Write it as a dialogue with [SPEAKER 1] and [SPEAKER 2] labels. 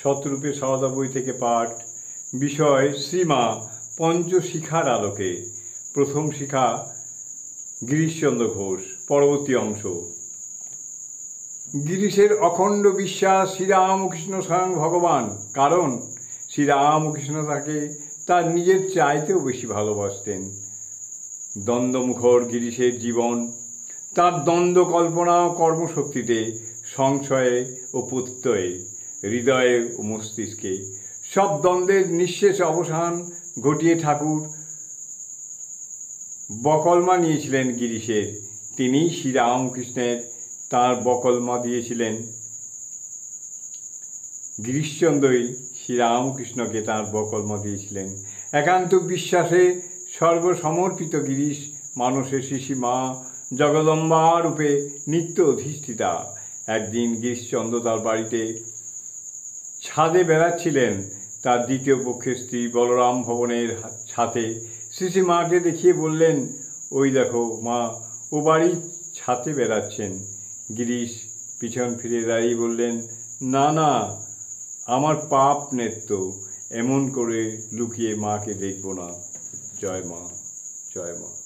[SPEAKER 1] শতরূপে সারদা বই থেকে পাঠ। বিষয় শ্রীমা পঞ্চশিখার আলোকে। প্রথম শিখা গিরিশচন্দ্র ঘোষ। পরবর্তী অংশ। গিরিশের অখণ্ড বিশ্বাস শ্রীরামকৃষ্ণ স্বয়ং ভগবান, কারণ শ্রীরামকৃষ্ণ তাকে তার নিজের চাইতেও বেশি ভালোবাসতেন। দ্বন্দ্বমুখর গিরিশের জীবন, তার দ্বন্দ্ব কল্পনা ও কর্মশক্তিতে, সংশয়ে ও প্রত্যয়ে, হৃদয়ে ও মস্তিষ্কে সব দ্বন্দ্বের নিঃশেষ অবসান ঘটিয়ে ঠাকুর বকলমা নিয়েছিলেন গিরিশের। তিনি শ্রীরামকৃষ্ণের তাঁর বকলমা দিয়েছিলেন। গিরিশচন্দ্রই শ্রীরামকৃষ্ণকে তাঁর বকলমা দিয়েছিলেন। একান্ত বিশ্বাসে সর্বসমর্পিত গিরিশ মানসে শিশি মা জগদম্বা রূপে নিত্য অধিষ্ঠিতা। একদিন গিরিশচন্দ্র তার বাড়িতে ছাদে বেড়াচ্ছিলেন। তার দ্বিতীয় পক্ষের স্ত্রী বলরাম ভবনের ছাদে শিশি মাকে দেখিয়ে বললেন, ওই দেখো মা, ও বাড়ির ছাদে বেড়াচ্ছেন। গিরিশ পিছন ফিরে দাঁড়িয়ে বললেন, না না, আমার পাপ নেত্য, এমন করে লুকিয়ে মাকে দেখব না। জয় মা, জয় মা।